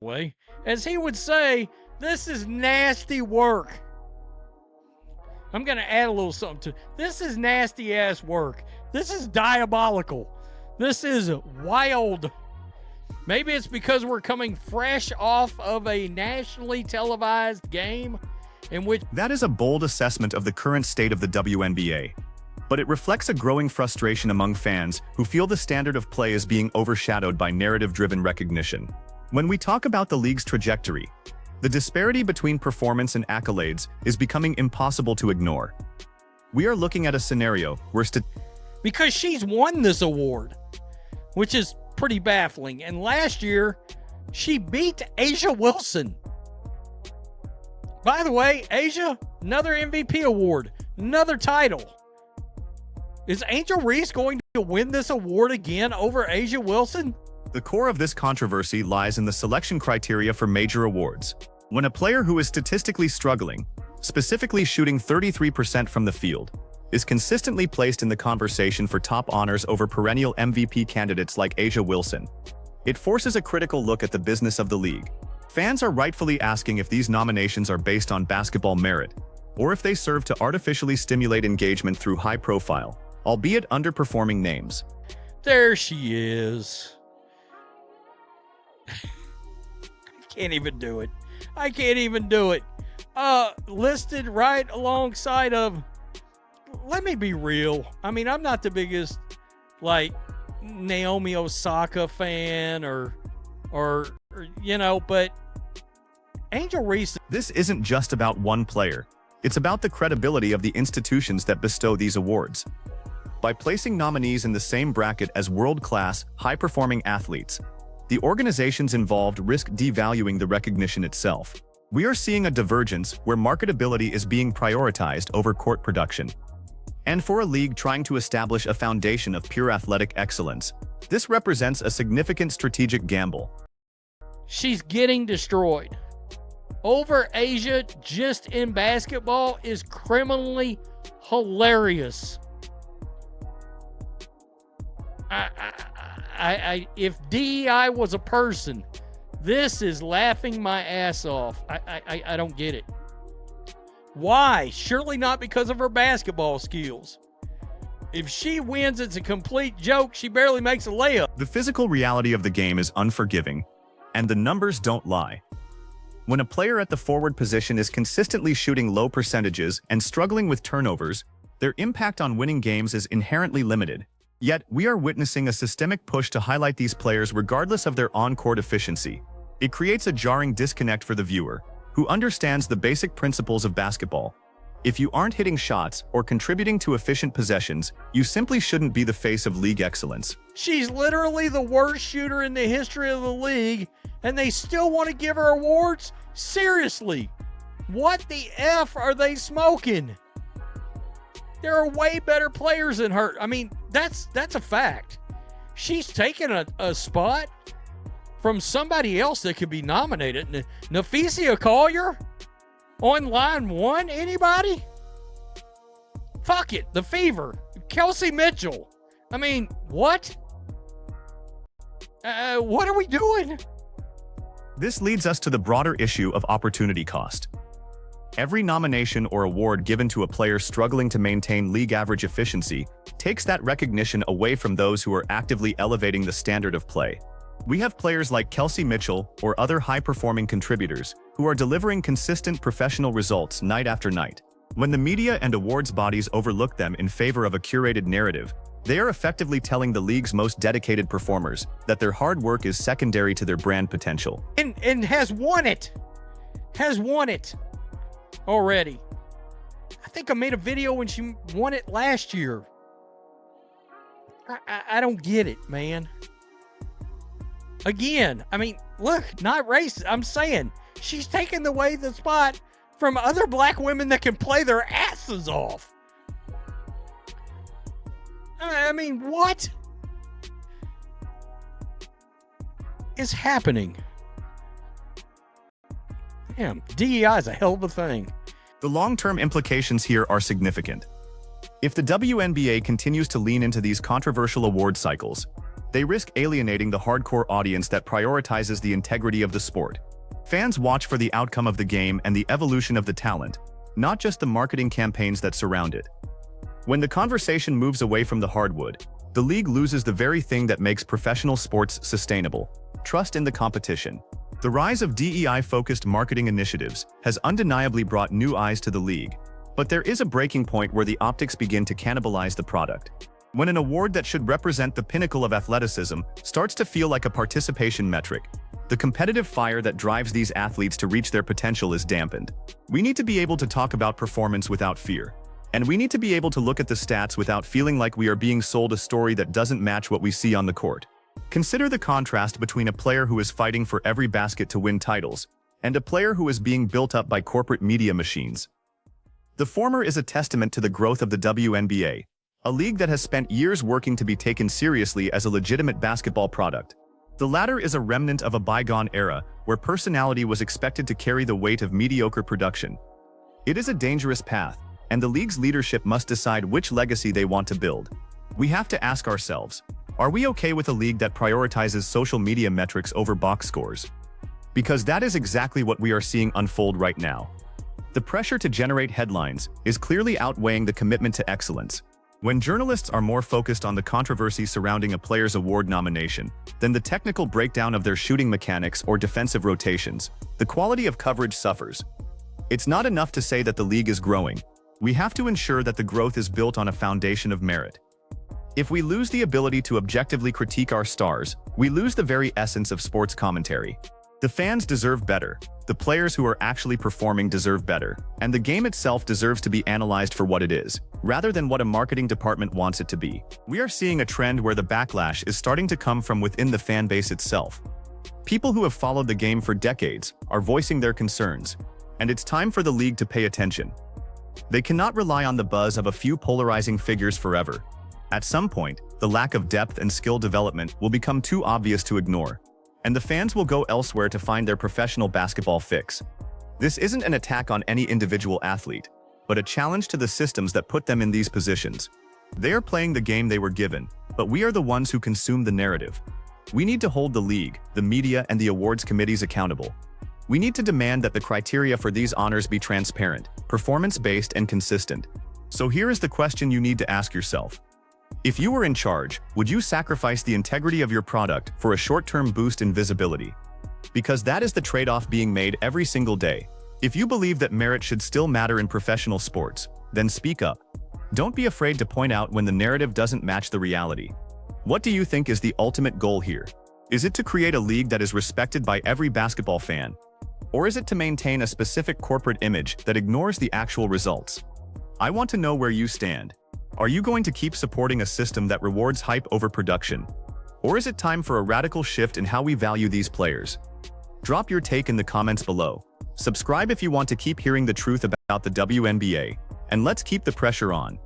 way. As he would say, this is nasty work. I'm going to add a little something to this. Is nasty ass work. This is diabolical. This is wild. Maybe it's because we're coming fresh off of a nationally televised game in which... That is a bold assessment of the current state of the WNBA, but it reflects a growing frustration among fans who feel the standard of play is being overshadowed by narrative-driven recognition. When we talk about the league's trajectory, the disparity between performance and accolades is becoming impossible to ignore. We are looking at a scenario where because she's won this award, which is pretty baffling. And last year, she beat Angel Wilson. By the way, Asia, another MVP award, another title. Is Angel Reese going to win this award again over Asia Wilson? The core of this controversy lies in the selection criteria for major awards. When a player who is statistically struggling, specifically shooting 33% from the field, is consistently placed in the conversation for top honors over perennial MVP candidates like Asia Wilson, it forces a critical look at the business of the league. Fans are rightfully asking if these nominations are based on basketball merit, or if they serve to artificially stimulate engagement through high-profile, albeit underperforming names. There she is. I can't even do it. I can't even do it. Listed right alongside of... Let me be real. I mean, I'm not the biggest, like, Naomi Osaka fan or but Angel Reese... This isn't just about one player. It's about the credibility of the institutions that bestow these awards. By placing nominees in the same bracket as world-class, high-performing athletes, the organizations involved risk devaluing the recognition itself. We are seeing a divergence where marketability is being prioritized over court production. And for a league trying to establish a foundation of pure athletic excellence, this represents a significant strategic gamble. She's getting destroyed. Over Asia just in basketball is criminally hilarious. If DEI was a person, this is laughing my ass off. I don't get it. Why? Surely not because of her basketball skills. If she wins, it's a complete joke. She barely makes a layup. The physical reality of the game is unforgiving, and the numbers don't lie. When a player at the forward position is consistently shooting low percentages and struggling with turnovers, their impact on winning games is inherently limited. Yet, we are witnessing a systemic push to highlight these players regardless of their on-court efficiency. It creates a jarring disconnect for the viewer, who understands the basic principles of basketball. If you aren't hitting shots or contributing to efficient possessions, you simply shouldn't be the face of league excellence. She's literally the worst shooter in the history of the league, and they still want to give her awards? Seriously, what the F are they smoking? There are way better players than her. I mean, that's a fact. She's taken a spot from somebody else that could be nominated. Nafisia Collier on line one? Anybody? Fuck it. The Fever. Kelsey Mitchell. I mean, what? What are we doing? This leads us to the broader issue of opportunity cost. Every nomination or award given to a player struggling to maintain league average efficiency takes that recognition away from those who are actively elevating the standard of play. We have players like Kelsey Mitchell or other high-performing contributors who are delivering consistent professional results night after night. When the media and awards bodies overlook them in favor of a curated narrative, they are effectively telling the league's most dedicated performers that their hard work is secondary to their brand potential. And has won it. Has won it already. I think I made a video when she won it last year. I don't get it, man. Again, I mean, look, not racist. I'm saying she's taken away the spot from other black women that can play their asses off. I mean, what is happening? Damn, DEI is a hell of a thing. The long-term implications here are significant. If the WNBA continues to lean into these controversial award cycles, they risk alienating the hardcore audience that prioritizes the integrity of the sport. Fans watch for the outcome of the game and the evolution of the talent, not just the marketing campaigns that surround it. When the conversation moves away from the hardwood, the league loses the very thing that makes professional sports sustainable: trust in the competition. The rise of DEI-focused marketing initiatives has undeniably brought new eyes to the league, but there is a breaking point where the optics begin to cannibalize the product. When an award that should represent the pinnacle of athleticism starts to feel like a participation metric, the competitive fire that drives these athletes to reach their potential is dampened. We need to be able to talk about performance without fear. And we need to be able to look at the stats without feeling like we are being sold a story that doesn't match what we see on the court. Consider the contrast between a player who is fighting for every basket to win titles and a player who is being built up by corporate media machines. The former is a testament to the growth of the WNBA, a league that has spent years working to be taken seriously as a legitimate basketball product. The latter is a remnant of a bygone era where personality was expected to carry the weight of mediocre production. It is a dangerous path, and the league's leadership must decide which legacy they want to build. We have to ask ourselves, are we okay with a league that prioritizes social media metrics over box scores? Because that is exactly what we are seeing unfold right now. The pressure to generate headlines is clearly outweighing the commitment to excellence. When journalists are more focused on the controversy surrounding a player's award nomination than the technical breakdown of their shooting mechanics or defensive rotations, the quality of coverage suffers. It's not enough to say that the league is growing. We have to ensure that the growth is built on a foundation of merit. If we lose the ability to objectively critique our stars, we lose the very essence of sports commentary. The fans deserve better, the players who are actually performing deserve better, and the game itself deserves to be analyzed for what it is, rather than what a marketing department wants it to be. We are seeing a trend where the backlash is starting to come from within the fan base itself. People who have followed the game for decades are voicing their concerns, and it's time for the league to pay attention. They cannot rely on the buzz of a few polarizing figures forever. At some point, the lack of depth and skill development will become too obvious to ignore, and the fans will go elsewhere to find their professional basketball fix. This isn't an attack on any individual athlete, but a challenge to the systems that put them in these positions. They are playing the game they were given, but we are the ones who consume the narrative. We need to hold the league, the media, and the awards committees accountable. We need to demand that the criteria for these honors be transparent, performance-based, and consistent. So here is the question you need to ask yourself. If you were in charge, would you sacrifice the integrity of your product for a short-term boost in visibility? Because that is the trade-off being made every single day. If you believe that merit should still matter in professional sports, then speak up. Don't be afraid to point out when the narrative doesn't match the reality. What do you think is the ultimate goal here? Is it to create a league that is respected by every basketball fan? Or is it to maintain a specific corporate image that ignores the actual results? I want to know where you stand. Are you going to keep supporting a system that rewards hype over production? Or is it time for a radical shift in how we value these players? Drop your take in the comments below. Subscribe if you want to keep hearing the truth about the WNBA. And let's keep the pressure on.